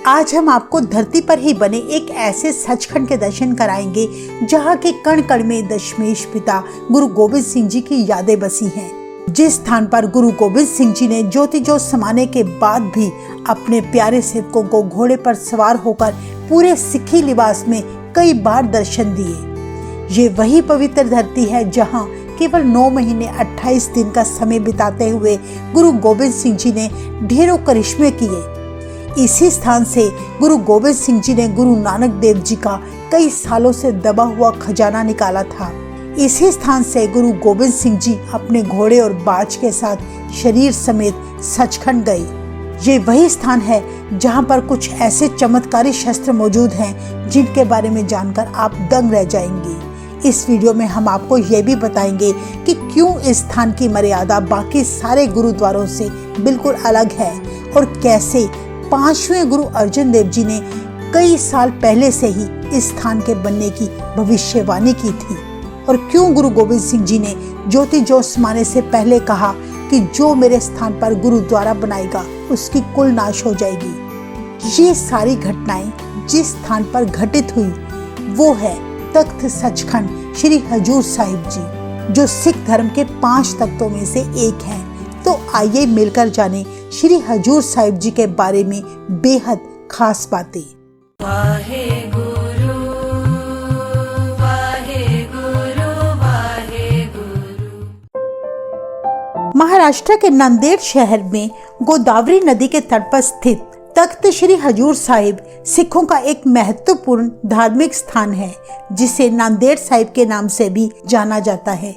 आज हम आपको धरती पर ही बने एक ऐसे सचखंड के दर्शन कराएंगे जहाँ के कण कण में दशमेश पिता गुरु गोबिंद सिंह जी की यादें बसी हैं। जिस स्थान पर गुरु गोबिंद सिंह जी ने ज्योति जोत समाने के बाद भी अपने प्यारे सेवकों को घोड़े पर सवार होकर पूरे सिखी लिबास में कई बार दर्शन दिए। ये वही पवित्र धरती है जहाँ केवल 9 महीने 28 दिन का समय बिताते हुए गुरु गोबिंद सिंह जी ने ढेरों करिश्मे किए। इसी स्थान से गुरु गोबिंद सिंह जी ने गुरु नानक देव जी का कई सालों से दबा हुआ खजाना निकाला था। इसी स्थान से गुरु गोबिंद सिंह जी अपने घोड़े और बाज के साथ शरीर समेत सचखंड गए। ये वही स्थान है जहां पर कुछ ऐसे चमत्कारी शस्त्र मौजूद हैं जिनके बारे में जानकर आप दंग रह जाएंगे। इस वीडियो में हम आपको ये भी बताएंगे कि क्यों इस स्थान की मर्यादा बाकी सारे गुरुद्वारों से बिल्कुल अलग है और कैसे 5वें गुरु अर्जन देव जी ने कई साल पहले से ही इस स्थान के बनने की भविष्यवाणी की थी और क्यों गुरु गोबिंद सिंह जी ने ज्योति जोत समाने से पहले कहा कि जो मेरे स्थान पर गुरुद्वारा बनाएगा उसकी कुल नाश हो जाएगी। ये सारी घटनाएं जिस स्थान पर घटित हुई वो है तख्त सचखंड श्री हजूर साहिब जी, जो सिख धर्म के 5 तख्तों में से एक है। तो आइए मिलकर जाने श्री हजूर साहिब जी के बारे में बेहद खास बातें। वाहे गुरु वाहे गुरु वाहे गुरु। महाराष्ट्र के नांदेड़ शहर में गोदावरी नदी के तट पर स्थित तख्त श्री हजूर साहिब सिखों का एक महत्वपूर्ण धार्मिक स्थान है, जिसे नांदेड़ साहिब के नाम से भी जाना जाता है।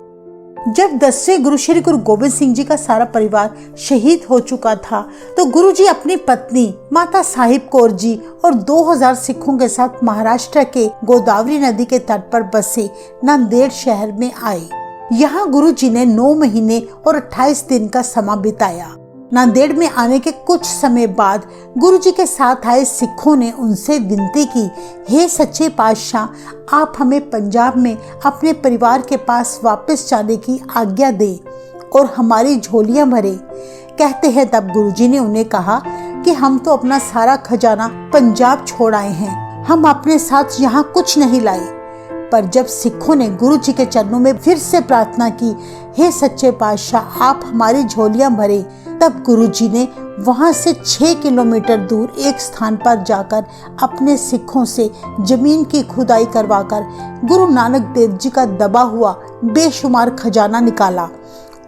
जब 10वें गुरु श्री गुरु गोबिंद सिंह जी का सारा परिवार शहीद हो चुका था तो गुरु जी अपनी पत्नी माता साहिब कौर जी और 2000 सिखों के साथ महाराष्ट्र के गोदावरी नदी के तट पर बसे नांदेड़ शहर में आए। यहाँ गुरु जी ने 9 महीने और 28 दिन का समय बिताया। नांदेड़ में आने के कुछ समय बाद गुरु जी के साथ आए सिखों ने उनसे विनती की, हे सच्चे पातशाह, आप हमें पंजाब में अपने परिवार के पास वापस जाने की आज्ञा दें और हमारी झोलियां भरे। कहते हैं तब गुरु जी ने उन्हें कहा कि हम तो अपना सारा खजाना पंजाब छोड़ आए हैं, हम अपने साथ यहाँ कुछ नहीं लाए। पर जब सिखों ने गुरु जी के चरणों में फिर से प्रार्थना की, हे सच्चे पातशाह, आप हमारी झोलियां भरे, तब गुरु जी ने वहां से 6 किलोमीटर दूर एक स्थान पर जाकर अपने सिखों से जमीन की खुदाई करवाकर गुरु नानक देव जी का दबा हुआ बेशुमार खजाना निकाला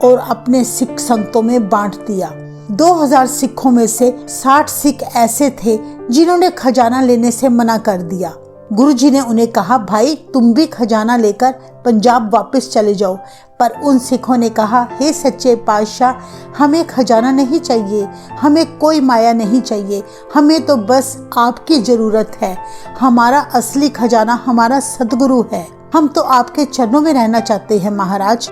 और अपने सिख संगतों में बांट दिया। 2000 सिखों में से 60 सिख ऐसे थे जिन्होंने खजाना लेने से मना कर दिया। गुरु जी ने उन्हें कहा, भाई तुम भी खजाना लेकर पंजाब वापस चले जाओ। पर उन सिखों ने कहा, हे सच्चे पातशाह, हमें खजाना नहीं चाहिए, हमें कोई माया नहीं चाहिए, हमें तो बस आपकी जरूरत है। हमारा असली खजाना हमारा सदगुरु है, हम तो आपके चरणों में रहना चाहते हैं महाराज।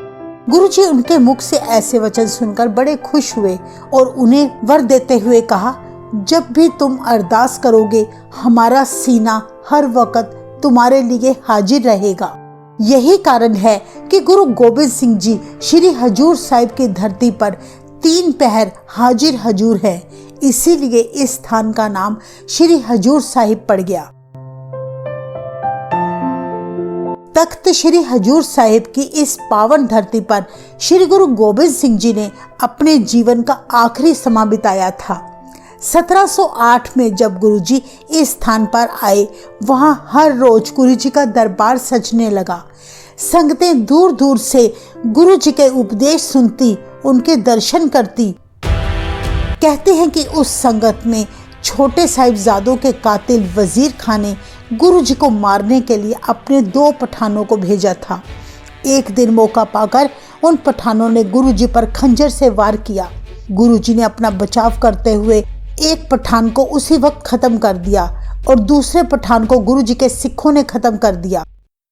गुरु जी उनके मुख से ऐसे वचन सुनकर बड़े खुश हुए और उन्हें वर देते हुए कहा, जब भी तुम अरदास करोगे हमारा सीना हर वक्त तुम्हारे लिए हाजिर रहेगा। यही कारण है कि गुरु गोबिंद सिंह जी श्री हजूर साहिब की धरती पर 3 पहर हाजिर हजूर है, इसीलिए इस स्थान का नाम श्री हजूर साहिब पड़ गया। तख्त श्री हजूर साहिब की इस पावन धरती पर श्री गुरु गोबिंद सिंह जी ने अपने जीवन का आखिरी समय बिताया था। 1708 में जब गुरु जी इस स्थान पर आए, वहां हर रोज गुरु जी का दरबार सजने लगा। संगतें दूर दूर से गुरु जी के उपदेश सुनती, उनके दर्शन करती। कहते हैं कि उस संगत में छोटे साहिबजादों के कातिल वजीर खान ने गुरु जी को मारने के लिए अपने 2 पठानों को भेजा था। एक दिन मौका पाकर उन पठानों ने गुरु जी पर खंजर से वार किया। गुरु जी ने अपना बचाव करते हुए एक पठान को उसी वक्त खत्म कर दिया और दूसरे पठान को गुरु जी के सिखों ने खत्म कर दिया।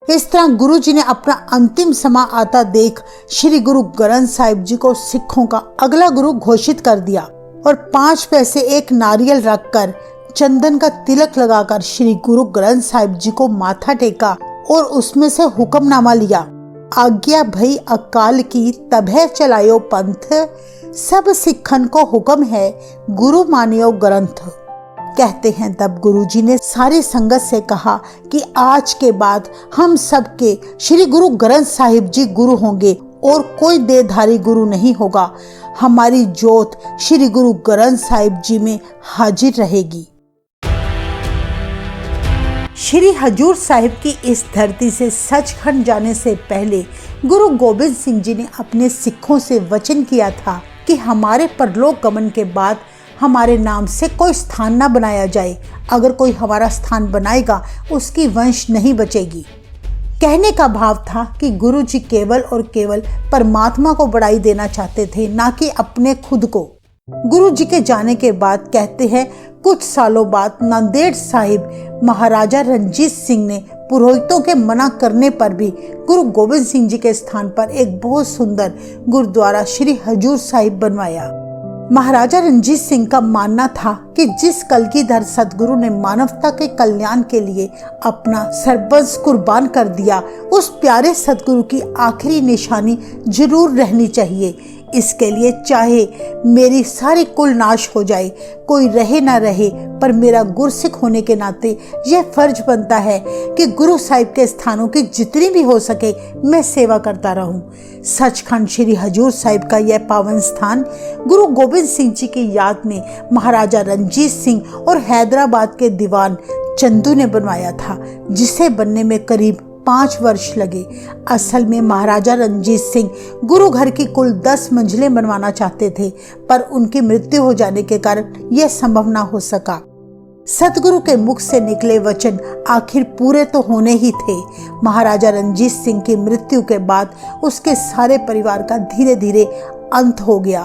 इस तरह गुरु जी ने अपना अंतिम समय आता देख श्री गुरु ग्रंथ साहिब जी को सिखों का अगला गुरु घोषित कर दिया और 5 पैसे एक नारियल रखकर चंदन का तिलक लगाकर श्री गुरु ग्रंथ साहिब जी को माथा टेका और उसमें से हुक्मनामा लिया, आज्ञा भई अकाल की तभे चलायो पंथ, सब सिखन को हुक्म है गुरु मानियो ग्रंथ। कहते हैं तब गुरुजी ने सारी संगत से कहा कि आज के बाद हम सबके श्री गुरु ग्रंथ साहिब जी गुरु होंगे और कोई देहधारी गुरु नहीं होगा। हमारी जोत श्री गुरु ग्रंथ साहिब जी में हाजिर रहेगी। श्री हजूर साहिब की इस धरती से सचखंड जाने से पहले गुरु गोबिंद सिंह जी ने अपने सिखों से वचन किया था कि हमारे परलोक गमन के बाद हमारे नाम से कोई स्थान न बनाया जाए। अगर कोई हमारा स्थान बनाएगा उसकी वंश नहीं बचेगी। कहने का भाव था कि गुरु जी केवल और केवल परमात्मा को बड़ाई देना चाहते थे, ना कि अपने खुद को। गुरु जी के जाने के बाद कहते हैं कुछ सालों बाद नांदेड़ साहिब महाराजा रंजीत सिंह ने पुरोहितों के मना करने पर भी गुरु गोबिंद सिंह जी के स्थान पर एक बहुत सुंदर गुरुद्वारा श्री हजूर साहिब बनवाया। महाराजा रंजीत सिंह का मानना था कि जिस कलगीधर सदगुरु ने मानवता के कल्याण के लिए अपना सर्वस्व कुर्बान कर दिया, उस प्यारे सदगुरु की आखिरी निशानी जरूर रहनी चाहिए। इसके लिए चाहे मेरी सारी कुल नाश हो जाए, कोई रहे ना रहे, पर मेरा गुरसिख होने के नाते यह फर्ज बनता है कि गुरु साहिब के स्थानों की जितनी भी हो सके मैं सेवा करता रहूं। सचखंड श्री हजूर साहिब का यह पावन स्थान गुरु गोबिंद सिंह जी की याद में महाराजा रंजीत सिंह और हैदराबाद के दीवान चंदू ने बनवाया था, जिसे बनने में करीब 5 वर्ष लगे। असल में महाराजा रंजीत सिंह गुरु घर की कुल 10 मंजिलें बनवाना चाहते थे, पर उनकी मृत्यु हो जाने के कारण यह संभव ना हो सका। सतगुरु के मुख से निकले वचन आखिर पूरे तो होने ही थे। महाराजा रंजीत सिंह की मृत्यु के बाद उसके सारे परिवार का धीरे धीरे अंत हो गया,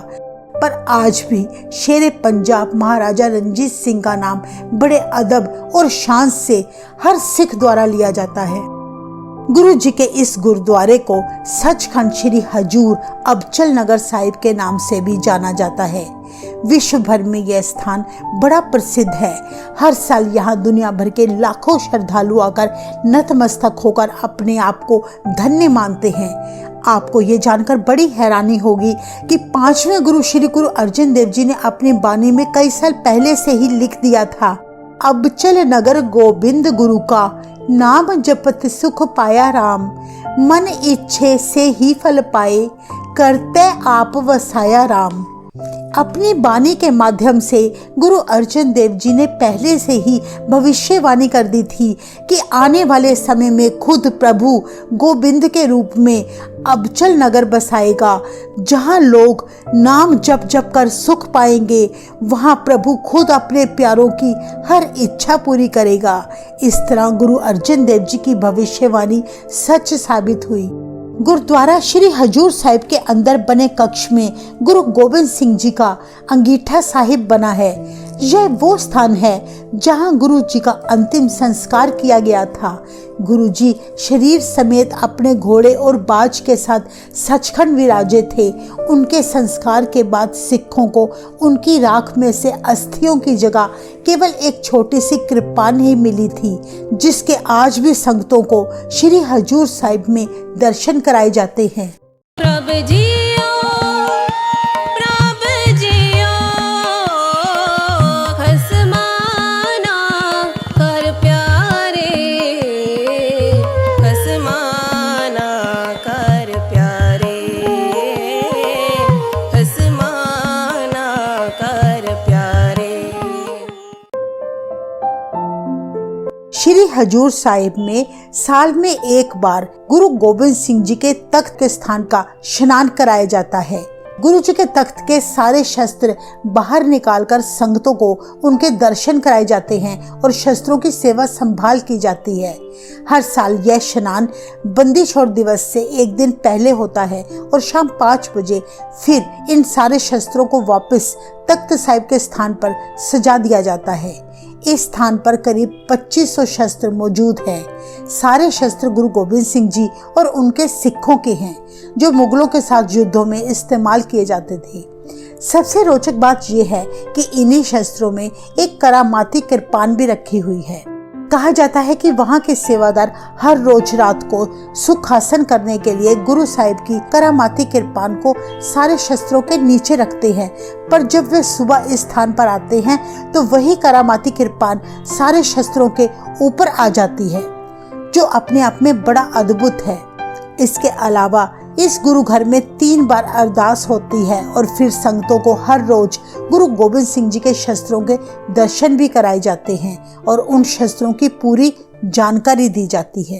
पर आज भी शेरे पंजाब महाराजा रंजीत सिंह का नाम बड़े अदब और शान से हर सिख द्वारा लिया जाता है। गुरु जी के इस गुरुद्वारे को सचखंड श्री हजूर अबचल नगर साहिब के नाम से भी जाना जाता है। विश्व भर में यह स्थान बड़ा प्रसिद्ध है। हर साल यहाँ दुनिया भर के लाखों श्रद्धालु आकर नतमस्तक होकर अपने आप को धन्य मानते हैं। आपको ये जानकर बड़ी हैरानी होगी कि 5वें गुरु श्री गुरु अर्जन देव जी ने अपनी बानी में कई साल पहले से ही लिख दिया था, अबचल नगर गोबिंद गुरु का नाम जपत सुख पाया राम, मन इच्छे से ही फल पाए, करते आप वसाया राम। अपनी बानी के माध्यम से गुरु अर्जन देव जी ने पहले से ही भविष्यवाणी कर दी थी कि आने वाले समय में खुद प्रभु गोविंद के रूप में अबचल नगर बसाएगा। जहां लोग नाम जप जप कर सुख पाएंगे, वहां प्रभु खुद अपने प्यारों की हर इच्छा पूरी करेगा। इस तरह गुरु अर्जन देव जी की भविष्यवाणी सच साबित हुई। गुरुद्वारा श्री हजूर साहिब के अंदर बने कक्ष में गुरु गोबिंद सिंह जी का अंगीठा साहिब बना है। यह वो स्थान है जहां गुरु जी का अंतिम संस्कार किया गया था। गुरु जी शरीर समेत अपने घोड़े और बाज के साथ सचखंड विराजे थे। उनके संस्कार के बाद सिखों को उनकी राख में से अस्थियों की जगह केवल एक छोटी सी कृपान ही मिली थी, जिसके आज भी संगतों को श्री हजूर साहिब में दर्शन कराए जाते हैं। प्रभु जियो खसमाना कर प्यारे, खसमाना कर प्यारे, खसमाना कर प्यारे। श्री हजूर साहिब में साल में एक बार गुरु गोबिंद सिंह जी के तख्त के स्थान का स्नान कराया जाता है। गुरु जी के तख्त के सारे शस्त्र बाहर निकालकर संगतों को उनके दर्शन कराए जाते हैं और शस्त्रों की सेवा संभाल की जाती है। हर साल यह स्नान बंदी छोड़ दिवस से एक दिन पहले होता है और शाम 5 बजे फिर इन सारे शस्त्रों को वापस तख्त साहिब के स्थान पर सजा दिया जाता है। इस स्थान पर करीब 2500 शस्त्र मौजूद हैं। सारे शस्त्र गुरु गोबिंद सिंह जी और उनके सिखों के हैं, जो मुगलों के साथ युद्धों में इस्तेमाल किए जाते थे। सबसे रोचक बात यह है कि इन्हीं शस्त्रों में एक करामाती कृपान भी रखी हुई है। कहा जाता है कि वहाँ के सेवादार हर रोज रात को सुखासन करने के लिए गुरु साहिब की करामाती किरपान को सारे शस्त्रों के नीचे रखते हैं, पर जब वे सुबह इस स्थान पर आते हैं तो वही करामाती किरपान सारे शस्त्रों के ऊपर आ जाती है, जो अपने आप में बड़ा अद्भुत है। इसके अलावा इस गुरु घर में 3 बार अरदास होती है और फिर संगतों को हर रोज गुरु गोबिंद सिंह जी के शस्त्रों के दर्शन भी कराए जाते हैं और उन शस्त्रों की पूरी जानकारी दी जाती है।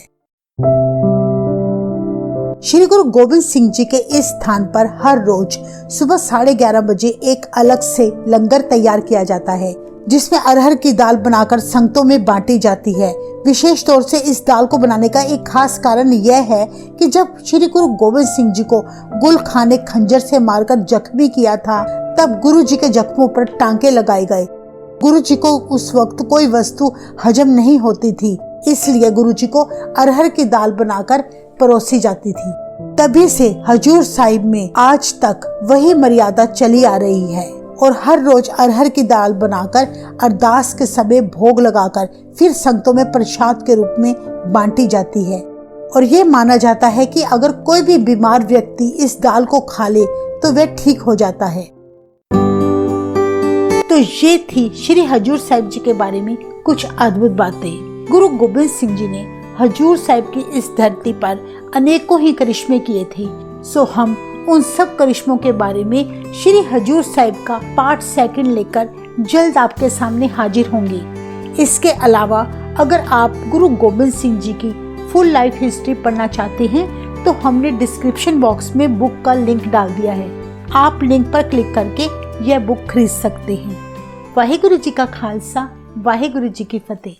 श्री गुरु गोबिंद सिंह जी के इस स्थान पर हर रोज सुबह 11:30 बजे एक अलग से लंगर तैयार किया जाता है, जिसमें अरहर की दाल बनाकर संगतों में बांटी जाती है। विशेष तौर से इस दाल को बनाने का एक खास कारण यह है कि जब श्री गुरु गोबिंद सिंह जी को गुल खान ने खंजर से मारकर जख्मी किया था, तब गुरु जी के जख्मों पर टांके लगाए गए। गुरु जी को उस वक्त कोई वस्तु हजम नहीं होती थी, इसलिए गुरु जी को अरहर की दाल बनाकर परोसी जाती थी। तभी से हजूर साहिब में आज तक वही मर्यादा चली आ रही है और हर रोज अरहर की दाल बनाकर अरदास के समय भोग लगाकर फिर संगतों में प्रसाद के रूप में बांटी जाती है। और ये माना जाता है कि अगर कोई भी बीमार व्यक्ति इस दाल को खा ले तो वह ठीक हो जाता है। तो ये थी श्री हजूर साहिब जी के बारे में कुछ अद्भुत बातें। गुरु गोबिंद सिंह जी ने हजूर साहिब की इस धरती पर अनेकों ही करिश्मे किए थे। सो हम उन सब करिश्मों के बारे में श्री हजूर साहिब का पार्ट 2 लेकर जल्द आपके सामने हाजिर होंगे। इसके अलावा अगर आप गुरु गोबिंद सिंह जी की फुल लाइफ हिस्ट्री पढ़ना चाहते हैं तो हमने डिस्क्रिप्शन बॉक्स में बुक का लिंक डाल दिया है। आप लिंक पर क्लिक करके यह बुक खरीद सकते हैं। वाहिगुरु जी का खालसा, वाहिगुरु जी की फतेह।